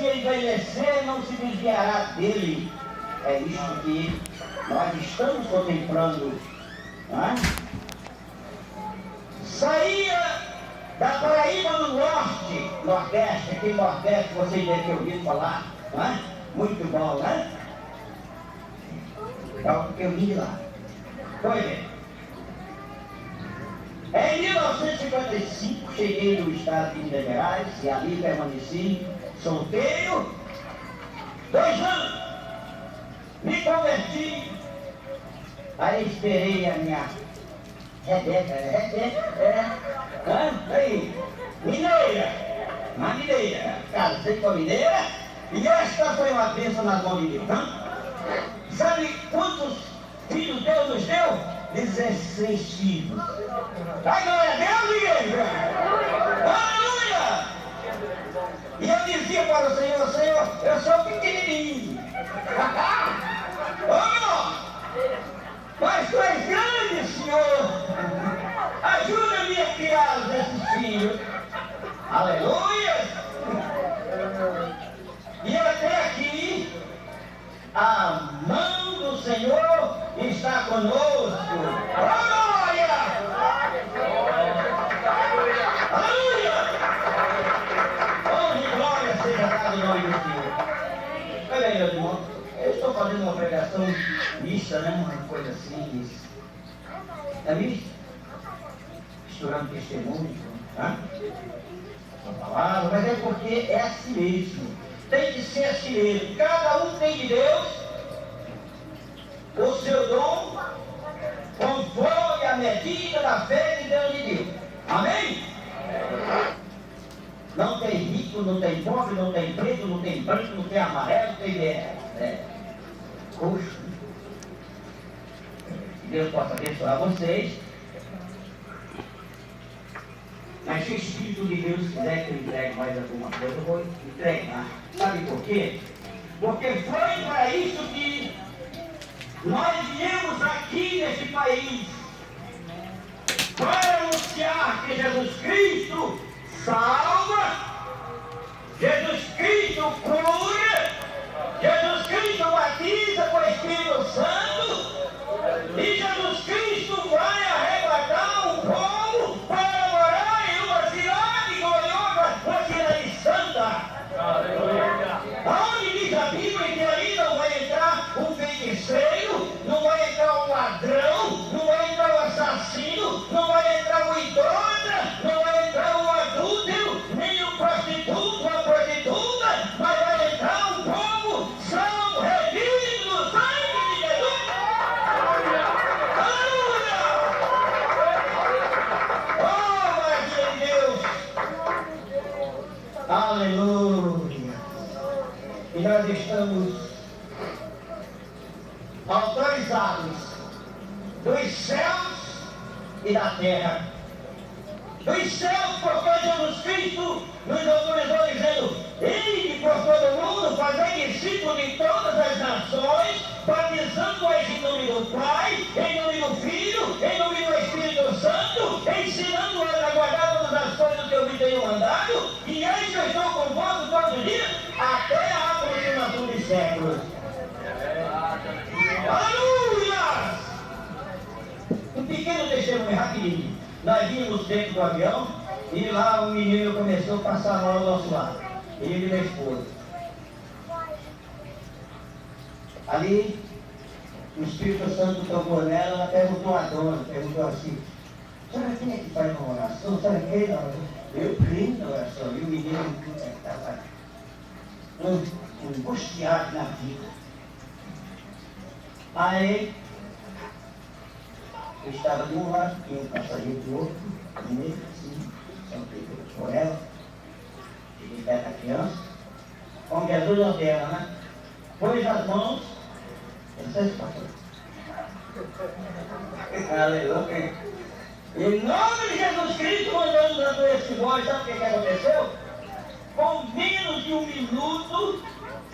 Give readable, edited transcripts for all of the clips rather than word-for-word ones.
se envelhecer, não se desviará dele. É isso que nós estamos contemplando. Não é? Saía da Paraíba do Norte, Nordeste, aqui no Nordeste, vocês devem ter ouvido falar, não é? Muito bom, né? É o que eu vim de lá. Pois é. Em 1955, cheguei no estado de Minas Gerais e ali permaneci solteiro 2 anos. Me converti, aí esperei a minha Rebeca, aí, mineira, uma mineira, casei com a mineira, e esta foi uma bênção nas mãos de Deus. Sabe quantos filhos Deus nos deu? 16 filhos. Ai, glória a Deus, igreja! Aleluia! E eu dizia para o Senhor, Senhor, eu sou pequenininho. Mas tu és grande, Senhor. Ajuda-me a criar esses filhos. Aleluia! E até aqui, a mão do Senhor está conosco. Glória! Aleluia! Honra e glória seja dada em nome do Senhor. Olha aí, meu irmão. Eu estou fazendo uma pregação mista, né? Uma coisa assim, isso. É mista? Misturando testemunho, tá? Uma palavra, mas é porque é assim mesmo. Tem que ser assim mesmo. Cada um tem de Deus o seu dom, conforme a medida da fé que Deus lhe deu. Amém? Não tem rico, não tem pobre, não tem preto, não tem branco, não tem amarelo, não tem roxo. Que Deus possa abençoar vocês. Mas se o Espírito de Deus quiser que eu entregue mais alguma coisa, eu vou entregar. Sabe por quê? Porque foi para isso que nós viemos aqui nesse país, para anunciar que Jesus Cristo salva, Jesus Cristo cura, Jesus Cristo batiza com o Espírito Santo, e Jesus Cristo vai arrebatar um povo para morar em uma cidade gloriosa, uma cidade santa. Aonde diz a Bíblia que aí não vai entrar um feiticeiro, não vai entrar um ladrão, não vai entrar um assassino, não vai entrar um idólatra, não vai entrar um adúltero, nem um prostituto, uma prostituta, mas vai entrar um povo salvo, redimido no sangue de Jesus. Aleluia! Oh, maravilha de Deus! Aleluia! E nós estamos autorizados dos céus e da terra. Dos céus, porque Jesus Cristo nos autorizou dizendo: ide por todo mundo, fazei discípulos de todas as nações, batizando-os em nome do Pai, em nome do Filho, em nome do Espírito Santo, ensinando-os a guardar todas as coisas que eu lhe tenho mandado, e eis que eu estou convosco todos os dias, até a aproximação dos séculos. Aleluia! Um pequeno testemunho rapidinho. Nós vimos dentro do avião e lá um menino começou a passar a mão ao nosso lado. Ele e minha esposa. Ali, o Espírito Santo tocou nela, ela perguntou a dona, perguntou assim: senhora, quem é que faz uma oração? Senhora, quem na oração? Eu creio na oração. E o menino estava angustiado na vida. Aí, eu estava de um lado, tinha um passageiro do outro, no meio, assim, sentei por ela, cheguei perto da criança, como Jesus ordena, né? Pôs as mãos, vocês pastor. Aleluia. Em nome de Jesus Cristo, mandamos dando esse voz, sabe o que aconteceu? Com menos de 1 minuto,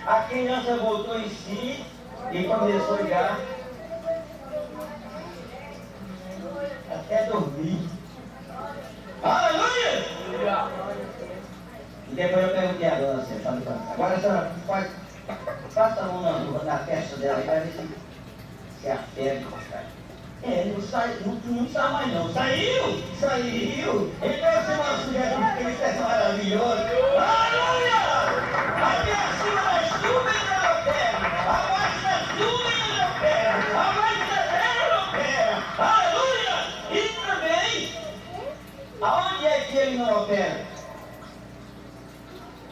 a criança voltou em si e começou a ligar. Até dormir. Aleluia! depois eu perguntei a dona, você sabe quanto. Agora a senhora faça a mão na testa dela e vai ver se a febre sai. Não sai, não sai mais não. Saiu! Então você vai sujar com Cristo, é maravilhoso. Aleluia! Aqui acima das nuvens ela opera, abaixo das nuvens ela opera, abaixo da terra ela opera. Aleluia! E também, aonde é que ele não opera?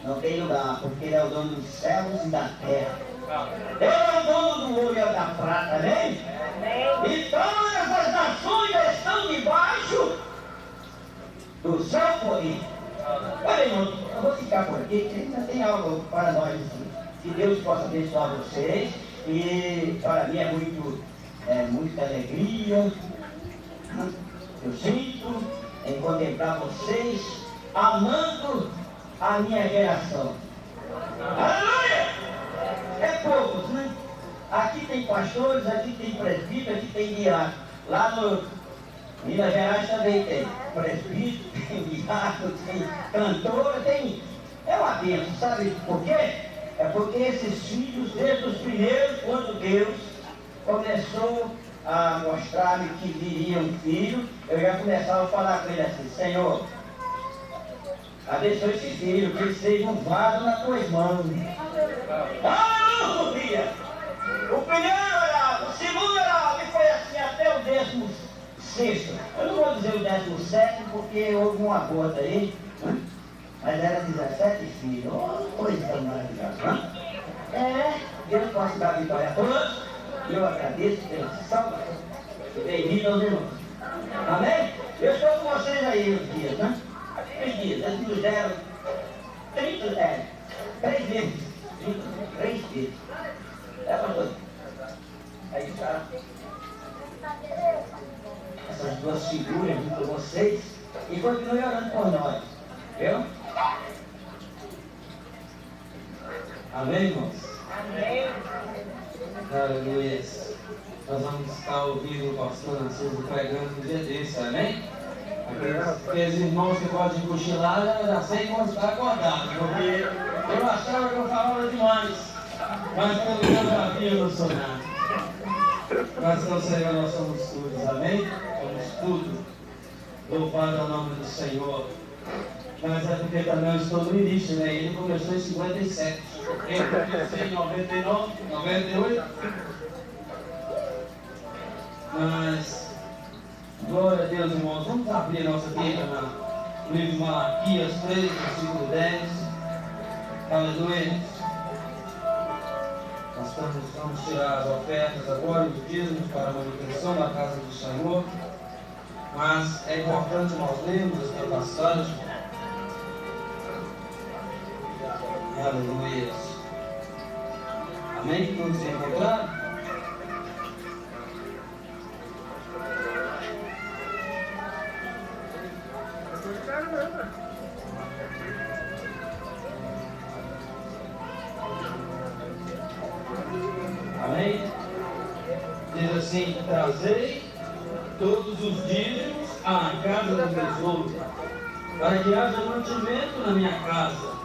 Não tem lugar, porque ele é o dono dos céus e da terra. Ele é o dono do ouro e da prata, amém? E todas as nações estão debaixo do seu poder. Olha, irmão, eu vou ficar por aqui, porque ainda tem algo para nós assim. Que Deus possa abençoar vocês. E para mim é muita alegria. Eu sinto em contemplar vocês amando a minha geração. Aleluia! É poucos, né? Aqui tem pastores, aqui tem presbítero, aqui tem diácono. Lá no Minas Gerais também tem presbítero, tem diácono, tem cantora, tem... É uma bênção, sabe por quê? É porque esses filhos, desde os primeiros, quando Deus começou a mostrar-me que viria um filho, eu já começava a falar com ele assim: Senhor, abençoe esse filho, que ele seja um vaso nas tuas mãos. Aleluia! O primeiro orava, o segundo orava, e foi assim até o 16º. Eu não vou dizer o 17º, porque houve um aborto aí, né? Mas era 17 filhos. Oh, coisa maravilhosa, né? Deus possa dar vitória a todos. E eu agradeço pela salvação. Bem-vindo aos irmãos. Amém? Eu estou com vocês aí uns dias, né? 3 dias, eles nos deram 3 vezes. 3 vezes. É para todos. Aí está. Essas duas figuras junto com vocês. E continue orando por nós. Viu? Amém, irmãos? Amém. Aleluia. Nós vamos estar ouvindo o pastor Narciso pregando um dia desse, amém? Aqueles irmãos que podem cochilar, já sei como está acordado, porque eu achava que eu falava demais, mas pelo que eu já vi, eu não sou nada. Mas com o Senhor nós somos todos, amém? Somos tudo. Louvado é o nome do Senhor. Mas é porque também eu estou no início, né? Ele começou em 57. Eu comecei em 99, 98. Mas, glória a Deus, irmãos. Vamos abrir a nossa Bíblia no livro de Malaquias 3, versículo 10. Aleluia. Nós vamos tirar as ofertas agora, os dízimos para a manutenção da casa do Senhor. Mas é importante nós lermos esta passagem. Aleluia. Amém? Todos encontraram? Amém? Diz assim: trazei todos os dízimos à casa do tesouro, para que haja mantimento na minha casa.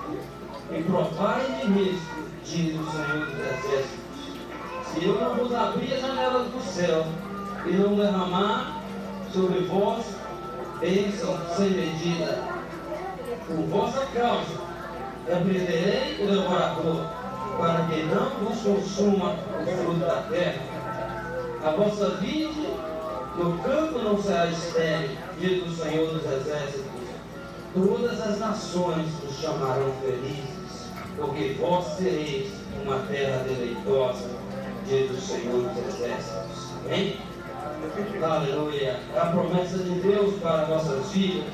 E provai-me nisto, diz o Senhor dos Exércitos, se eu não vos abrir as janelas do céu e não derramar sobre vós bênção sem medida, por vossa causa repreenderei o devorador, para que não vos consuma o fruto da terra. A vossa vide no campo não será estéril, diz o Senhor dos Exércitos. Todas as nações os chamarão felizes, porque vós sereis uma terra deleitosa, diz o Senhor dos Exércitos. Amém? Aleluia. É a promessa de Deus para nossas vidas.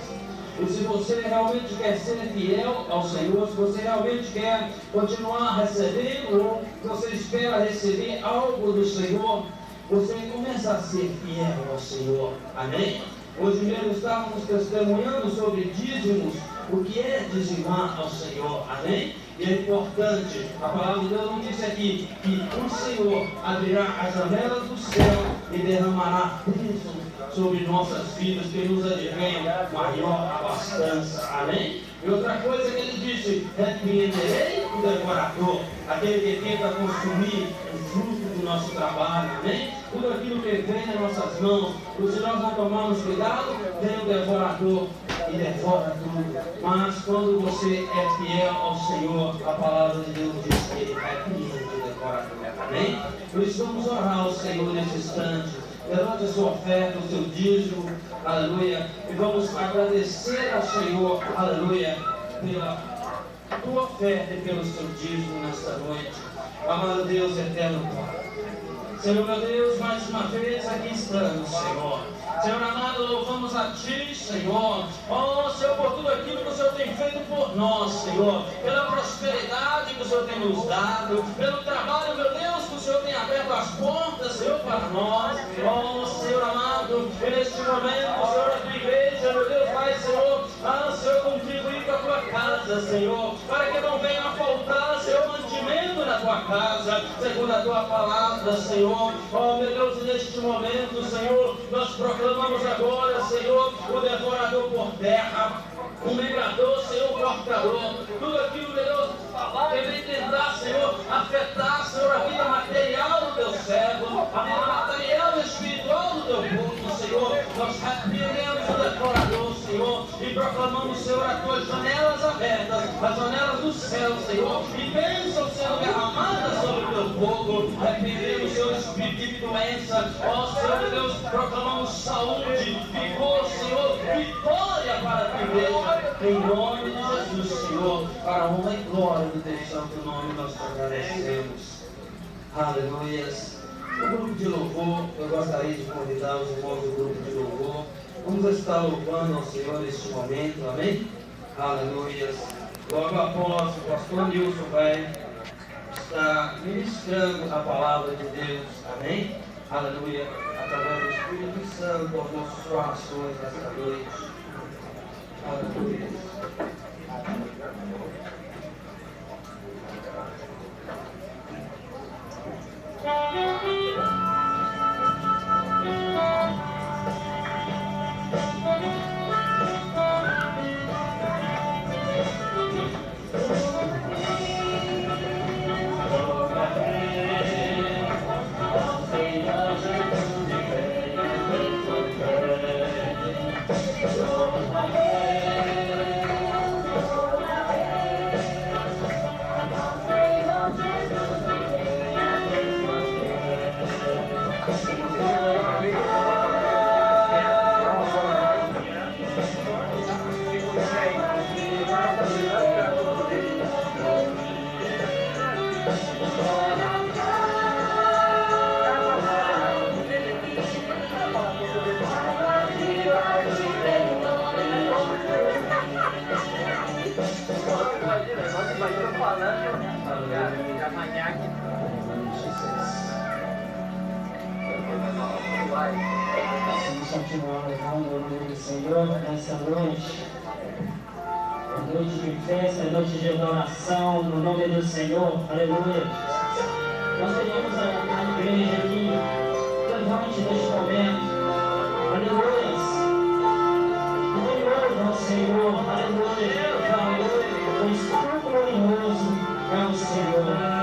E se você realmente quer ser fiel ao Senhor, se você realmente quer continuar recebendo, ou você espera receber algo do Senhor, você começa a ser fiel ao Senhor. Amém? Hoje mesmo estávamos testemunhando sobre dízimos, o que é dizimar ao Senhor. Amém? E é importante, a palavra de Deus não disse aqui que o Senhor abrirá as janelas do céu e derramará bênçãos sobre nossas vidas, que nos advenha maior abastança. Amém? E outra coisa que ele disse: repreenderei o devorador, aquele que tenta consumir o fruto do nosso trabalho, amém? Tudo aquilo que vem nas nossas mãos, e se nós não tomarmos cuidado, vem o devorador e devora tudo. Mas quando você é fiel ao Senhor, a palavra de Deus diz que ele repreende o devorador, amém? Por isso vamos orar ao Senhor nesse instante. Levante a sua oferta, o seu dízimo, aleluia, e vamos agradecer ao Senhor, aleluia, pela tua oferta e pelo seu dízimo nesta noite. Amado Deus, eterno Pai, Senhor meu Deus, mais uma vez aqui estamos, Senhor. Senhor amado, louvamos a Ti, Senhor. Oh, Senhor, por tudo aquilo que o Senhor tem feito por nós, Senhor. Pela prosperidade que o Senhor tem nos dado. Pelo trabalho, meu Deus, que o Senhor tem aberto as portas, Senhor, para nós. Oh, Senhor amado, e neste momento, Senhor, a Tua igreja, meu Deus, vai, Senhor, Senhor, contribuir com a Tua casa, Senhor. Para que não venha a faltar, Senhor, mantimento na Tua casa, segundo a Tua palavra, Senhor. Oh, meu Deus, neste momento, Senhor, nós proclamamos agora, Senhor, o devorador por terra, o migrador, Senhor, o cortador, tudo aquilo, meu Deus, que vem tentar, Senhor, afetar, Senhor, a vida material do Teu servo, a vida material e espiritual do Teu povo, Senhor. Nós repreendemos o devorador, Senhor, e proclamamos, Senhor, as Tuas janelas abertas, as janelas do céu, Senhor, e bênçãos sendo derramadas sobre o Teu povo. Repreendemos, Senhor, espírito de doença, ó Senhor meu Deus, proclamamos saúde, vigor, Senhor, vitória para a Tua igreja, em nome de Jesus, Senhor, para a honra e glória do Teu santo nome, nós te agradecemos. Aleluias. O grupo de louvor, eu gostaria de convidar os irmãos do grupo de louvor. Vamos estar louvando ao Senhor neste momento, amém? Aleluias. Logo após o pastor Nilson vai estar ministrando a palavra de Deus, amém? Aleluia. Através do Espírito Santo, aos nossos corações nesta noite. Aleluia. Vamos continuar louvando o nome do Senhor nessa noite. É noite de festa, é noite de adoração no nome do Senhor. Aleluia. Nós pedimos a igreja aqui, levante neste momento. Aleluia. Glorioso ao Senhor. Aleluia. Aleluia. Pois tão glorioso é o Senhor.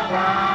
Paz.